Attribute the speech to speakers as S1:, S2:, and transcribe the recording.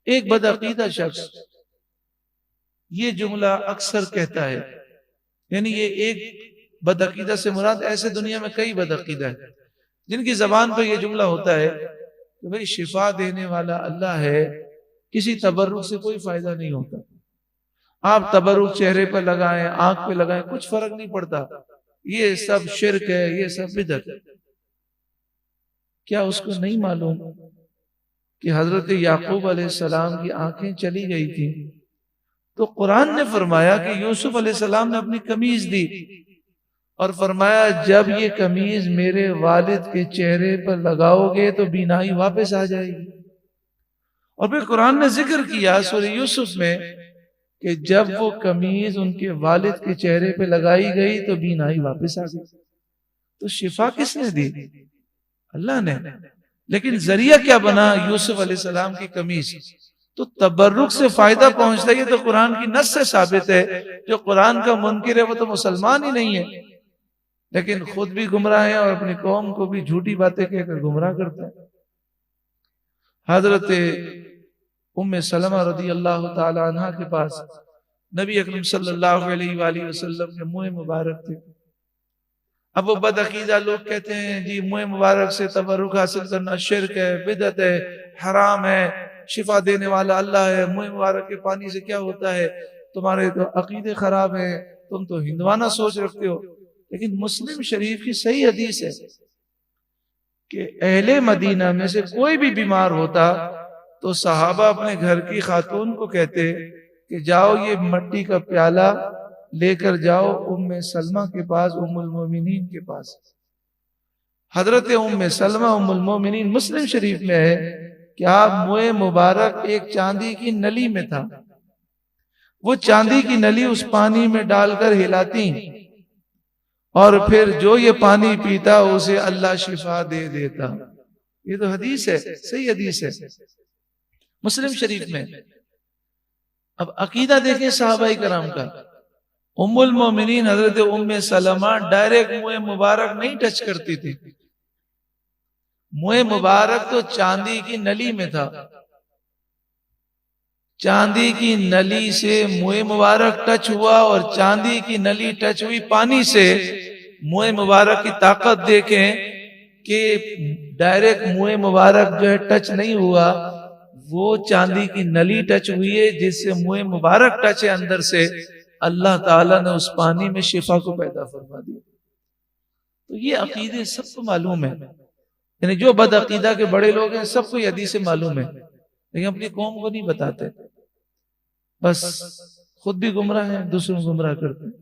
S1: एक बदअकीदा शख्स ये जुमला अक्सर कहता है, यानी ये एक बदअकीदा से मुराद ऐसे दुनिया में कई बदअकीदा है जिनकी जबान पर यह जुमला होता है कि भाई शिफा देने वाला अल्लाह है, किसी तबर्रुक से कोई फायदा नहीं होता। आप तबर्रुक चेहरे पर लगाएं, आंख पे लगाएं, कुछ फर्क नहीं पड़ता, ये सब शिर्क है, ये सब बिदअत है। क्या उसको नहीं मालूम कि हजरत याकूब अलैहिस्सलाम की आंखें चली गई थी, तो कुरान ने फरमाया कि यूसुफ अलैहिस्सलाम ने अपनी कमीज दी और फरमाया जब ये कमीज मेरे वालिद के चेहरे पर लगाओगे तो बीनाई वापस आ जाएगी। और फिर कुरान ने जिक्र किया सूरह यूसुफ में कि जब वो कमीज उनके वालिद के चेहरे पे लगाई गई तो बीनाई वापस आ गई। तो शिफा किसने दी? अल्लाह ने। लेकिन जरिया क्या बना? यूसुफ अलैहिस्सलाम की कमीज। तो तबर्रुक से फायदा पहुंचता है तो कुरान की नस से साबित है। जो कुरान का मुनकिर है वो तो मुसलमान ही नहीं है, लेकिन खुद भी गुमराह है और अपनी कौम को भी झूठी बातें कहकर गुमराह करता है। हजरत उम्मे सलमा रदी अल्लाह ताला अन्हा के पास नबी अकरम सल्लल्लाहु अलैहि वसल्लम के मुंह मुबारक थे। अब वो बदअकीदा लोग कहते हैं जी मुंह मुबारक से तबरुक हासिल करना शिर्क है, बिदअत है, हराम है, शिफा देने वाला अल्लाह है, मुंह मुबारक के पानी से क्या होता है, तुम्हारे तो अकीदे खराब है, तुम तो हिंदवाना सोच रखते हो। लेकिन मुस्लिम शरीफ की सही हदीस है कि अहले मदीना में से कोई भी बीमार होता तो सहाबा अपने घर की खातून को कहते कि जाओ ये मिट्टी का प्याला लेकर जाओ उम्मे सलमा के पास, उम्मुल मोमिनीन के पास। हजरत उम्मे सलमा उम्मुल मोमिनीन, मुस्लिम शरीफ में है कि आप मुँह मुबारक एक चांदी की नली में था, वो चांदी की नली उस पानी में डालकर हिलाती और फिर जो ये पानी पीता उसे अल्लाह शिफा दे देता। ये तो हदीस है, सही हदीस है मुस्लिम शरीफ में। अब अकीदा देखें सहाबाई कराम का। उम्मुल मोमिनीन हजरत उम्मे सलमा डायरेक्ट मुँह मुबारक नहीं टच करती थी। मुँह मुबारक तो चांदी की नली में था, चांदी की नली से मुँह मुबारक टच हुआ और चांदी की नली टच हुई पानी से। मुँह मुबारक की ताकत देखें कि डायरेक्ट मुँह मुबारक जो है टच नहीं हुआ, वो चांदी की नली टच हुई है जिससे मुँह मुबारक टच है अंदर से। अल्लाह ताला ने उस पानी में शिफा को पैदा फरमा दिया। तो ये अकीदे सबको मालूम है, यानी जो बदअकीदा के बड़े लोग हैं सबको ये हदीस से मालूम है, लेकिन अपनी कौम को नहीं बताते, बस खुद भी गुमराह है, दूसरों को गुमराह करते हैं।